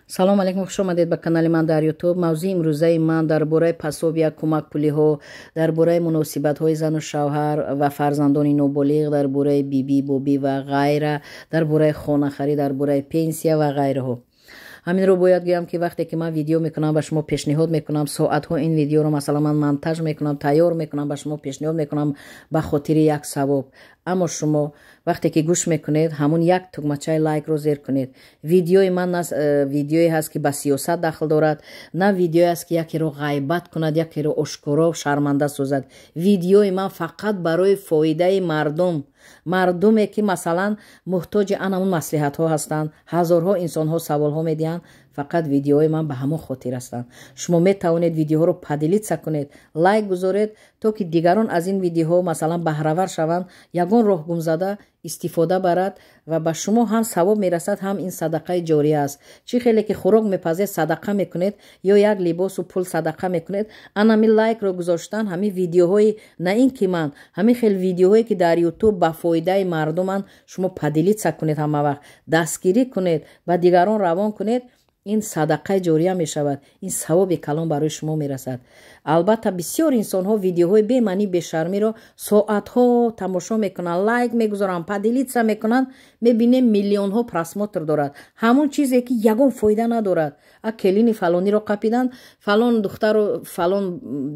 салом алейкум, хуш омадед ба канали ман дар ютуб. мавзӯи имрӯзаи ман дар бораи пасобия кӯмакпулиҳо, дар бораи муносибатҳои зану шавҳар ва фарзандони ноболиғ, дар бораи биби бобӣ ва ғайра, дар бораи хонахарӣ, дар бораи пенсия ва ғайраҳо. ҳаминро бояд гӯям ки вақте ки ман видео мекунам ба шумо пешниҳод мекунам, соатҳо ин видеоро масалан ман монтаж мекунам, тайёр мекунам, ба шумо пешниҳод мекунам ба хотири як савоб. аммо шумо вақте ки гӯш мекунед, ҳамун як тугмачаи лайкро зер кунед. видеои ман на видеое ҳаст ки ба сиёсат дахл дорад, на видеое ҳаст ки якеро ғайбат кунад, якеро ошкоро шарманда созад. видеои ман фақат барои фоидаи мардуме ки масалан муҳтоҷи анамун маслиҳатҳо ҳастанд. ҳазорҳо инсонҳо саволҳо медиҳанд. фақат видеои ман ба ҳамон хотир ҳастанд. шумо метавонед видеоҳоро падилитса кунед, лайк гузоред, то ки дигарон аз ин видеоҳо масалан баҳравар шаванд, ягон роҳгумзада истифода барад ва ба шумо ҳам савоб мерасад, ҳам ин садақаи ҷория аст. чӣ хеле ки хӯрок мепазед садақа мекунед ё як либосу пул садақа мекунед, анами лайкро гузоштан ҳамин видеоҳои на ин ки ман ҳамин хел видеоҳое ки дар ютуб ба фоидаи мардуманд, шумо падилитса кунед, ҳама вақт дастгирӣ кунед, ба дигарон равон кунед, ин садақаи ҷория мешавад, ин савоби калон барои шумо мерасад. албатта бисёр инсонҳо видеоҳои бемаънӣ бешармиро соатҳо тамошо мекунанд, лайк мегузоранд, падилитса мекунанд, мебинем миллионҳо просмотр дорад. ҳамон чизе ки ягон фоида надорад. а келини фалониро қапиданд, фалон духтару фалон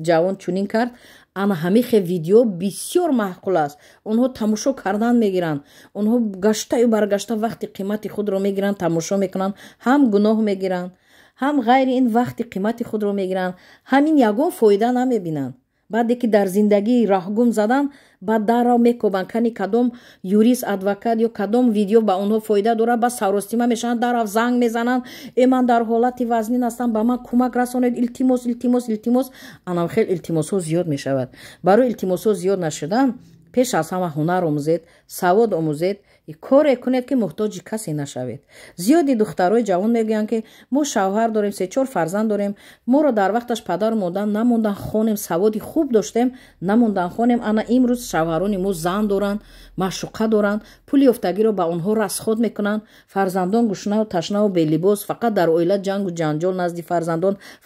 ҷавон чунин кард. ана ҳамихе видео бисёр маъқул аст. онҳо тамошо кардан мегиранд, онҳо гаштаю баргашта вақти қимати худро мегиранд, тамошо мекунанд, ҳам гуноҳ мегиранд, ҳам ғайри ин вақти қимати худро мегиранд, ҳамин ягон фоида намебинанд. баъде ки дар зиндагӣ раҳгум задан, ба дарро мекобанд, кани кадом юрист, адвокат ё кадом видео ба онҳо фоида дорад, ба саростима мешаванд, дарав занг мезананд, ман дар ҳолати вазнин ҳастам, ба ман кӯмак расонед, илтимос. анам хел илтимосҳо зиёд мешавад. барои илтимосҳо зиёд нашудан, пеш аз ҳама ҳунар омӯзед, савод омӯзед, коре кунед ки муҳтоҷи касе нашавед. зиёди духтарои ҷавон мегӯянд ки мо шавҳар дорем, 3-4 фарзанд дорем, моро дар вақташ падару модар намондан хонем, саводи хуб доштем, намондан хонем. ана имрӯз шавҳарони мо зан доранд, маъшуқа доранд, пули ёфтагиро ба онҳо расход мекунанд. фарзандон гушнаву ташнаву белибос, фақат дар оила ҷангу ҷанҷол назди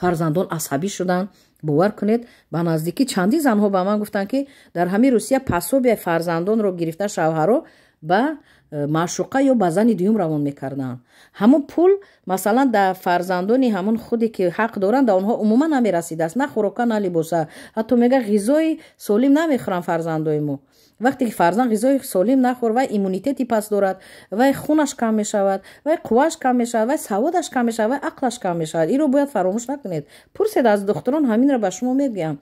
фарзандон асабӣ шуданд. бовар кунед, ба наздикӣ чандин занҳо ба ман гуфтанд ки дар ҳамин русия пасобияи фарзандонро гирифта шавҳаро ба маъшуқа ё ба зани дуюм равон мекарданд. ҳамон пул масалан дар фарзандони ҳамон худе ки ҳақ доранд, дар онҳо умуман намерасидааст, на хӯрока, на либоса. ҳатто мега ғизои солим намехӯранд фарзандои мо. вақте ки фарзанд ғизои солим нахӯр, вай иммунитети паст дорад, вай хунаш кам мешавад, вай қувваш кам мешавад, вай саводаш кам мешавад, вай ақлаш кам мешавад. инро бояд фаромӯш накунед. пурсед аз духтурон, ҳаминро ба шумо мегӯям.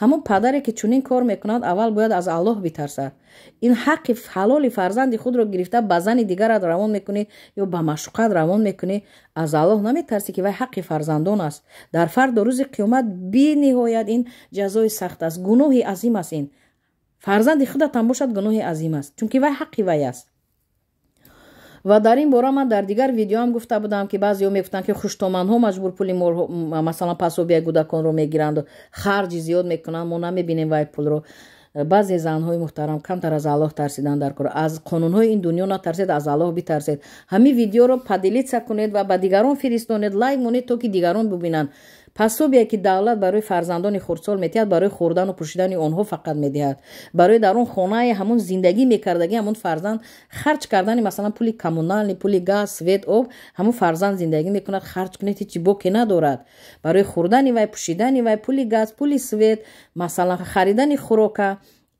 ҳамон падаре ки чунин кор мекунад, аввал бояд аз аллоҳ битарсад. ин ҳаққи ҳалоли фарзанди худро гирифта ба зани дигарат равон мекунӣ ё ба маъшуқат равон мекунӣ, аз аллоҳ наметарсӣ ки вай ҳаққи фарзандон аст. дар фарду рӯзи қиёмат бениҳоят ин ҷазои сахт аст. гуноҳи азим аст. ин фарзанди худатам бошад, гуноҳи азим аст, чунки вай ҳаққи вай аст. ва дар ин бора ман дар дигар видеоам гуфта будам ки баъзеҳо мегуфтанд ки хуштомандҳо маҷбур пули масалан пасобияи кӯдаконро мегиранд, харҷи зиёд мекунанд, мо намебинем вай пулро. баъзе занҳои муҳтарам камтар аз аллоҳ тарсидан дар кор. аз қонунҳои ин дунё натарсед, аз аллоҳ битарсед. ҳамин видеоро падилитса кунед ва ба дигарон фиристонед, лайк монед, то ки дигарон бубинанд. пасобие ки давлат барои фарзандони хурдсол метиҳад, барои хӯрдану пӯшидани онҳо фақат медиҳад. барои дар он хонаи ҳамон зиндагӣ мекардаги ҳамон фарзанд харҷ кардани масалан пули коммуналӣ, пули газ, свет, об, ҳамон фарзанд зиндагӣ мекунад, харҷ кунед, ҳеҷ боке надорад. барои хӯрдани вай, пӯшидани вай, пули газ, пули свет, масалан харидани хӯрока,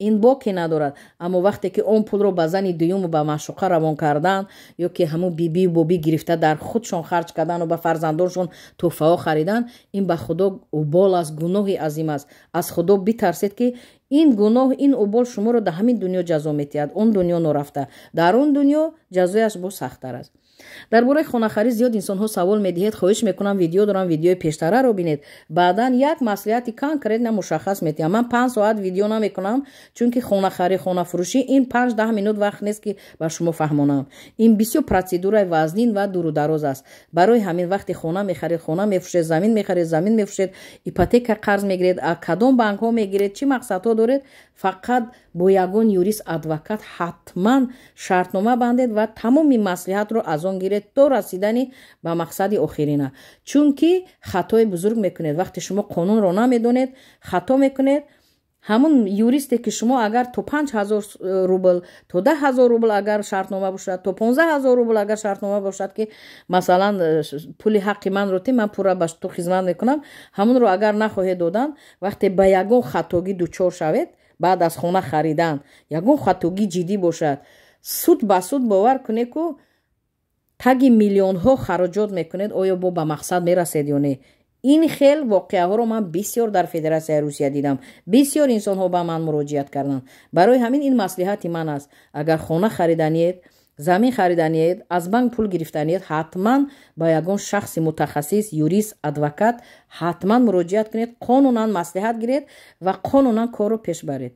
ин боке надорад. аммо вақте ки он пулро ба зани дуюму ба маъшуқа равон кардан ё ки ҳамон бибию бобӣ гирифта дар худшон харҷ кардану ба фарзандоншон тӯҳфаҳо харидан, ин ба худо убол аст, гуноҳи азим аст. аз худо битарсед ки ин гуноҳ, ин убол шуморо дар ҳамин дунё ҷазо метиҳад. он дунё норафта, дар он дунё ҷазояш бо сахттар аст. дар бораи хонахарӣ зиёд инсонҳо савол медиҳед. хоҳиш мекунам видео дорам, видеои пештараро бинед. баъдан як маслиҳати конкретна мушаххас метиҳам. ман 5 соат видео намекунам, чунки хонахарӣ, хонафурӯшӣ ин 5-10 минут вақт нест ки ба шумо фаҳмонам. ин бисёр процедураи вазнин ва дурудароз аст. барои ҳамин вақти хона мехаред, хона мефурӯшед, замин мехаред, замин мефурӯшед, ипотека қарз мегиред, кадом банкҳо мегиред, чӣ мақсадҳо доред, фақат бо ягон юрист адвокат ҳатман шартнома бандед ва тамоми маслиҳатро аз он гиред то расидани ба мақсади охирина. Чунки хатои бузург мекунед. вақте шумо қонунро намедонед, хато мекунед. ҳамун юристе ки шумо агар то 5000 рубл, то 10000 рубл агар шартнома бошад, то 15000 рубл агар шартнома бошад ки масалан пули ҳаққи манро ман пурра ба ту хизмат мекунам, ҳамунро агар нахоҳед додан, вақте ба ягон хатогӣ дучор шавед, баъд аз хона харидан ягон хатогӣ ҷиддӣ бошад, суд ба суд бовар кунед ку таги миллионҳо хароҷот мекунед, оё бо ба мақсад мерасед ё не. این خیل واقعه رو من بسیار در فدراسیون روسیه دیدم. بسیار انسان ها به من مراجعت کردن. برای همین این مصلحت من است. اگر خانه خریدنید، زمین خریدنید، از بانک پول گرفتنید، حتما با یگان شخص متخصص، یوریست، ادوکات حتما مراجعت کنید، قانونا مصلحت گیرید و قانونا کارو پیش برید.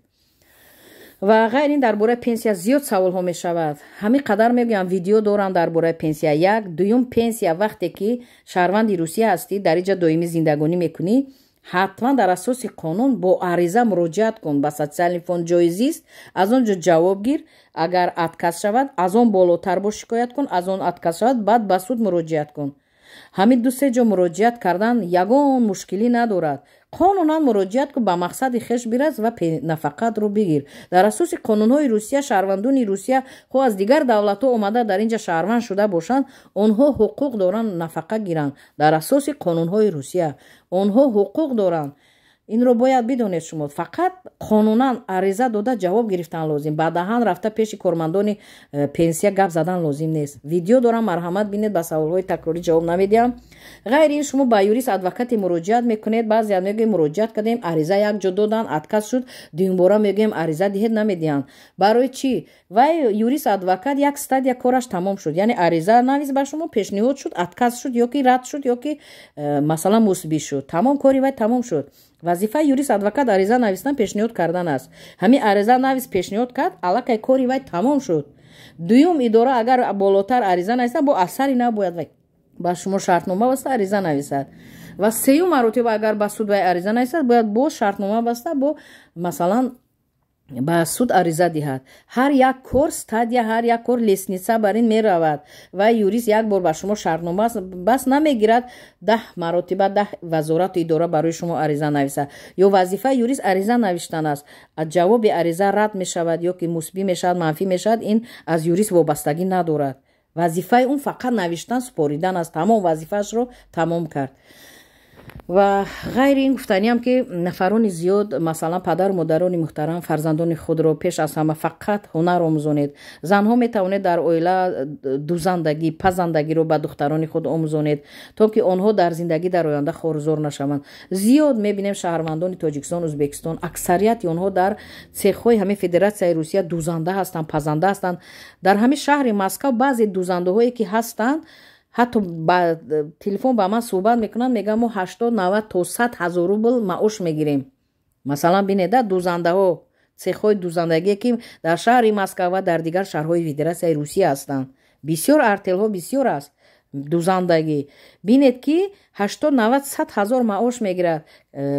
و غیر این درباره پنسیا زیاد سوال ها می شود. همین قدر میگم ویدیو دارم درباره پنسیا. یک دوم پنسیا وقتی که شهروند روسیه هستی در اینجا دائمی زندگانی میکنی، حتما در اساس قانون با عریضه مراجعت کن به سوسیال فوند جایزی است، از اونجا جواب گیر. اگر اتکاس شود از اون بالاتر با شکایت کن، از اون اتکاس شود بعد به سود مراجعت کن. همین دو سه جا مراجعت کردن یگان مشکلی ندارد. قانونا مراجعت کن به مقصد خویش برس و نفقت رو بگیر. در اساس قانون‌های روسیه شهروندان روسیه خو از دیگر دولت‌ها اومده در اینجا شهروند شده باشند، آنها حقوق دارن نفقه گیرن. در اساس قانون‌های روسیه آنها حقوق دارن. این رو باید بدونید شما. فقط قانونا عریضه داده جواب گرفتن لازم. بعداً رفته پیش کارمندان پنسیا گپ زدن لازم نیست. ویدیو دارم، مرحمت بینید، به سوال‌های تکراری جواب نمیدم. غیر این شما با یوریست ادوکات مراجعت میکنید. بعضی میگن مراجعت کردیم عریضه یک جا دادن اتکاس شد، دوم بار میگیم عریضه دهید نمیدین. برای چی؟ و یوریست ادوکات یک استادیا کارش تمام شد، یعنی عریضه نویس به شما پیشنهاد شد، اتکاس شد یا کی رد شد یا کی مثلا مثبت شد، تمام کاری و تمام شد. وظیفه یوریست ادوکات عریضه نویسیدن پیشنهاد کردن است. همین عریضه نویس پیشنهاد کرد، الکی کاری و تمام شد. دوم اداره اگر بالاتر عریضه نویسد با اثری نباید با شما شرطنامه بسته عریضه نویسد. و سیوم مرتبه اگر با سود و عریضه نویسد باید با شرطنامه بسته با مثلا با سود عریضه دهد. هر یک کار استادیا، هر یک کار لیسنیسا بر این می رود و یوریست یک بار با شما شرطنامه بس نمیگیرد 10 مرتبه 10 وزارت اداره برای شما عریضه نویسد. یا وظیفه یوریست عریضه نوشتن است. از جواب عریضه رد می شود یا که مثبت می شود منفی می شود، این از یوریست وابستگی ندارد. وظیفه اون فقط نوشتن سپاریدن است. تمام وظیفه‌اش رو تمام کرد. و غیر این گفتنی هم که نفران زیاد مثلا پدر و مادران محترم فرزندان خود را پیش از همه فقط هنر آموزانید. زنها می توانید در اویلا دوزندگی پزندگی رو به دختران خود آموزانید تا که آنها در زندگی در آینده خارزار نشوند. زیاد می بینیم شهروندان تاجیکستان، ازبکستان اکثریت آنها در سیخ‌های همه فدراسیون روسیه دوزنده هستند، پزنده هستند. در همه شهر مسکو بعضی دوزنده هایی که هستند حتی با تلفن با من صحبت میکنن، میگن ما 80 90 تا 100 هزار روبل معاش میگیریم. مثلا بینید دوزنده ها، سیخ‌های دوزندگی که در شهر مسکو و در دیگر شهرهای فدراسیون روسیه هستند، بسیار ارتل ها بسیار است دوزندگی. بینید که 80 90 100 هزار معاش میگیرد.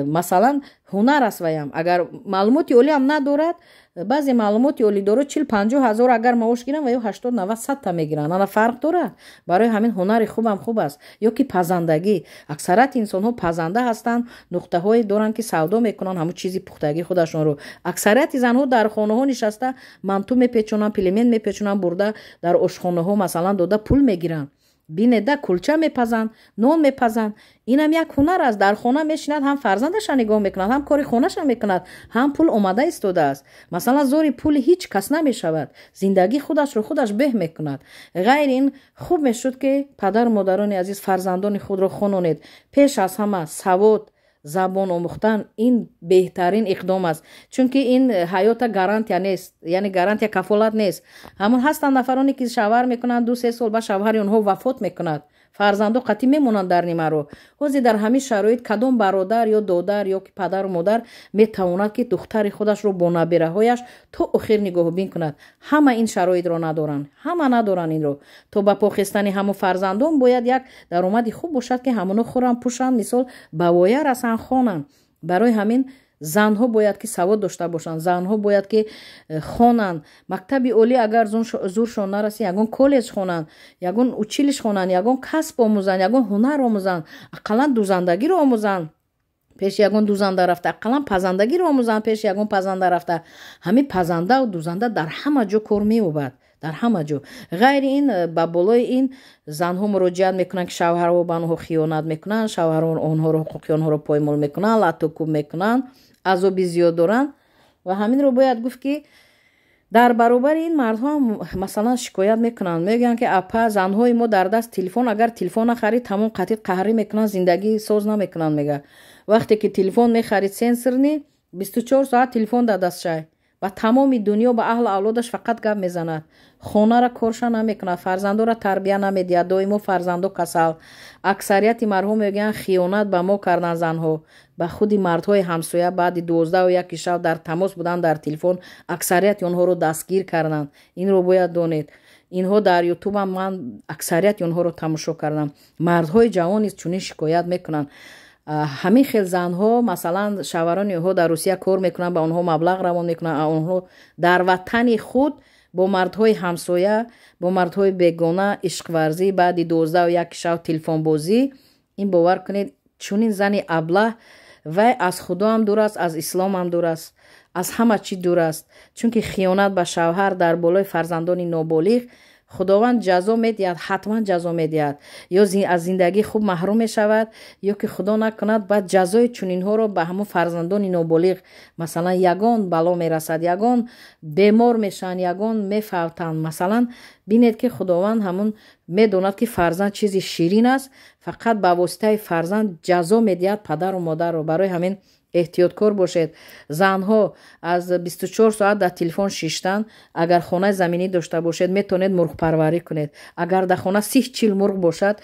مثلا هنر است ویم اگر معلوماتی اولی هم ندارد، بعضی معلوماتی اولی داره 40 50 هزار اگر معاش گیرن و یا 80 90 100 تا میگیرن. انا فرق داره. برای همین هنر خوب هم خوب است. یا که پزندگی، اکثریت انسان ها پزنده هستند، نقطه های دارن که سودا میکنن همون چیزی پختگی خودشون رو. اکثریت زن ها در خانه ها نشسته منتو میپیچونن، پیلمن میپیچونن، برده در آشخانه ها مثلا داده پول میگیرن. بینده کلچه میپزن، نون میپزن. اینم یک هنر است. در خانه میشیند، هم فرزندش نگاه میکند، هم کاری خانهش میکند، هم پول اومده ایستاده است. مثلا زوری پول هیچ کس نمیشود، زندگی خودش رو خودش به میکند. غیر این خوب میشد که پدر مادران عزیز فرزندان خود رو خونونید. پیش از همه سواد زبان آموختن این بهترین اقدام است، چون که این حیات گارانتی نیست، یعنی گارانتی کفالت نیست. همون هستند نفرانی که شوهر میکنند 2 3 سال بعد شوهر اونها وفات میکند، فرزندو قطعی میمونند در نیمه رو. حوزی در همین شرایط کدام برادر یا دادر یا که پدر و مادر میتواند که دختر خودش رو با نابیره هایش تا آخر نگاه بین کند؟ همه این شرایط رو ندارن، همه ندارن این رو. تو با پاکستانی همو فرزندان باید یک درآمدی خوب باشد که همونو خورن پوشن، مثال بوایر رسن خانن. برای همین занҳо бояд ки савод дошта бошанд, занҳо бояд ки хонанд, мактаби олӣ агар зуршон нараси ягон коллеҷ хонанд, ягон училиш хонанд, ягон касб омӯзанд, ягон ҳунар омӯзанд, ақаллан дузандагиро омӯзанд, пеши ягон дузанда рафта ақаллан пазандагиро омӯзанд, пеши ягон пазанда рафта. Ҳамин пазандау дузанда дар ҳама ҷо кор меёбад, дар ҳама ҷо. ғайри ин ба болои ин занҳо муроҷиат мекунанд ки шавҳарҳо ба онҳо хиёнат мекунанд, шавҳарҳо онҳоро ҳуқуқи онҳоро поймол мекунанд, латтукуб мекунанд, азоби зиёд доранд. ва ҳаминро бояд гуфт ки дар баробари ин мардҳо масалан шикоят мекунанд, мегӯянд ки апа занҳои мо дар даст телефон, агар телефон нахарид тамом қатъи қаҳрӣ мекунанд, зиндагӣ соз намекунанд. мега вақте ки телефон мехарид сенсорни 24 соат телефон дар дастшай, ба тамоми дунё ба аҳлу авлодаш фақат гап мезанад, хонара корша намекунад, фарзандора тарбия намедиҳад, доимо фарзанду касал. аксарияти мардҳо мегӯянд хиёнат ба мо карданд занҳо, ба худи мардҳои ҳамсоя баъди 12 шаб дар тамос буданд дар телефон, аксарияти онҳоро дастгир карданд. инро бояд донед. инҳо дар ютубам ман аксарияти онҳоро тамошо кардам. мардҳои ҷавон низ чунин шикоят мекунанд. ҳамин хел занҳо масалан шаварони онҳо дар Русия кор мекунанд, ба онҳо маблағ равон мекунанд, онҳо дар ватани худ бо мардҳои ҳамсоя, бо мардҳои бегона ишқварзӣ, баъди 12 шаб телефонбозӣ. ин бовар кунед чунин зани аблаҳ вай аз худо ҳам дур аст, аз ислом ҳам дур аст, аз ҳама чӣ дур аст. чунки хиёнат ба шавҳар дар болои фарзандони ноболиғ худованд ҷазо медиҳад, ҳатман ҷазо медиҳад. ё аз зиндагӣ хуб маҳрум мешавад, ё ки худо накунад баъд ҷазои чунинҳоро ба ҳамон фарзандони ноболиғ масалан ягон бало мерасад, ягон бемор мешаванд, ягон мефавтанд. масалан бинед ки худованд ҳамон медонад ки фарзанд чизи ширин аст, фақат ба воситаи фарзанд ҷазо медиҳад падару модарро. барои ҳамин эҳтиёткор бошед. занҳо аз 24 соат дар телефон шиштан. агар хонаи заминӣ дошта бошед метавонед мурғпарварӣ кунед. агар дар хона 30-40 мурғ бошад,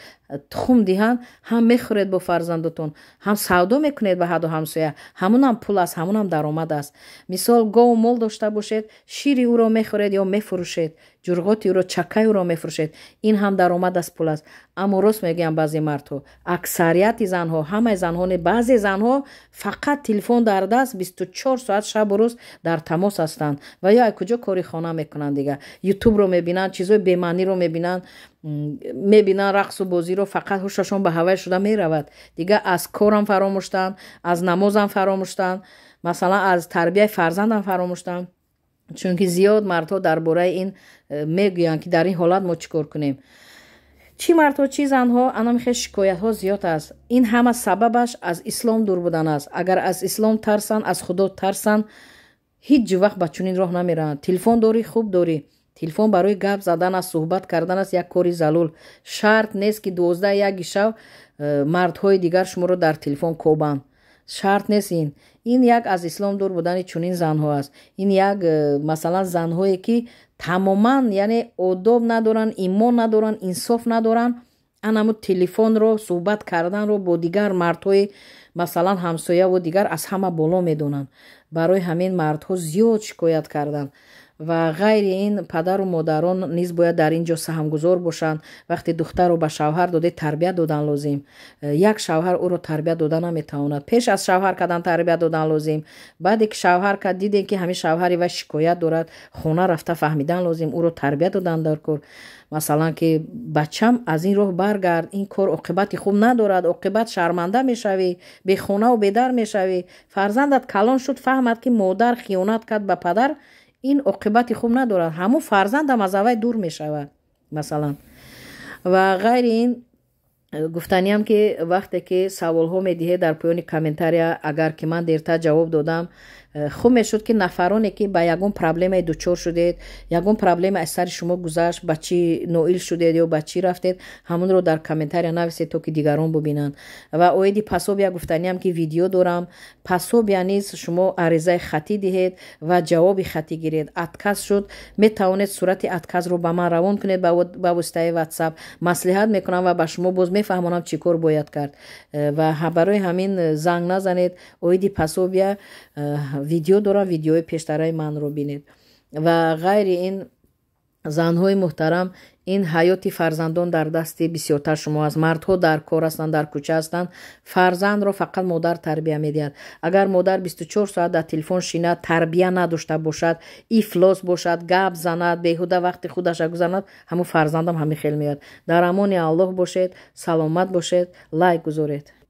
тухм диҳанд, ҳам мехӯред бо фарзандатон, ҳам савдо мекунед ба ҳаду ҳамсоя. ҳамунам пул аст, ҳамунам даромад аст. мисол гову мол дошта бошед, шири ӯро мехӯред ё мефурӯшед, ҷурғоти ӯро, чакаи ӯро мефурӯшед. ин ҳам даромад аст, пул аст. аммо рост мегӯям баъзе мардҳо, аксарияти занҳо, ҳамаи занҳо не, баъзе занҳо фақат телефон дар даст 24 соат шабу рӯз дар тамос ҳастанд ва ё ай куҷо кори хона мекунанд. дига ютубро мебинанд, чизои бемаъниро мебинанд, рақсу бозиро, фақат ҳушашон ба ҳавай шуда меравад. дига аз корам фаромӯштанд, аз намозам фаромӯштанд, масалан аз тарбияи фарзандам фаромӯштанд. чунки зиёд мардҳо дар бораи ин мегӯянд ки дар ин ҳолат мо чӣ кор кунем. чӣ мардҳо, чӣ занҳо, анамихел шикоятҳо зиёд аст. ин ҳама сабабаш аз ислом дур будан аст. агар аз ислом тарсанд, аз худо тарсанд, ҳеҷ вақт ба чунин роҳ намераванд. телефон дорӣ, хуб дорӣ. телефон барои гап задан аст, суҳбат кардан аст, як кори залул. шарт нест ки 12 шаб мардҳои дигар шуморо дар телефон кобанд. шарт нест ин. ин як аз ислом дур будани чунин занҳо аст. ин як масалан занҳое ки тамоман яъне одоб надоранд, имон надоранд, инсоф надоранд. анаму телефонро, суҳбат карданро бо дигар мардҳои масалан ҳамсояву дигар аз ҳама боло медонанд. барои ҳамин мардҳо зиёд шикоят карданд. ва ғайри ин падару модарон низ бояд дар ин ҷо саҳмгузор бошанд. вақте духтаро ба шавҳар доде тарбия додан лозим. як шавҳар ӯро тарбия дода наметавонад. пеш аз шавҳар кардан тарбия додан лозим. баъде ки шавҳар кад, дидем ки ҳамин шавҳари ва шикоят дорад, хона рафта фаҳмидан лозим, ӯро тарбия додан даркор. масалан ки бачам аз ин роҳ баргард, ин кор оқибати хуб надорад, оқибат шарманда мешавӣ, бехонаву бедар мешавӣ. фарзандат калон шуд, фаҳмад ки модар хиёнат кард ба падар, ин оқибати хуб надорад. ҳамун фарзандам аз авай дур мешавад масалан. ва ғайри ин гуфтаниам ки вақте ки саволҳо медиҳед дар поёни комментария, агар ки ман дертар ҷавоб додам, хуб мешуд ки нафароне ки ба ягон проблемае дучор шудед, ягон проблема аз сари шумо гузашт, ба чӣ ноил шудед ё ба чӣ рафтед, ҳамонро дар комментария нависед то ки дигарон бубинанд. ва оиди пасобия гуфтаниам ки видео дорам. пасобия низ шумо аризаи хатӣ диҳед ва ҷавоби хатӣ гиред. отказ шуд, метавонед сурати отказро ба ман равон кунед ба воситаи ватсап. маслиҳат мекунам ва ба шумо боз мефаҳмонам чӣ кор бояд кард. ва барои ҳамин занг назанед. оиди пасобия видео дорам, видеои пештараи манро бинед. ва ғайри ин занҳои муҳтарам, ин ҳаёти фарзандон дар дасти бисёртар шумо аст. мардҳо дар кор ҳастанд, дар кӯча ҳастанд. фарзандро фақат модар тарбия медиҳад. агар модар 24 соат дар телефон шинад, тарбия надошта бошад, ифлос бошад, гап занад, беҳуда вақти худаша гузаронад, ҳамун фарзандам ҳамин хел меояд. дар амони аллоҳ бошед, саломат бошед, лайк гузоред.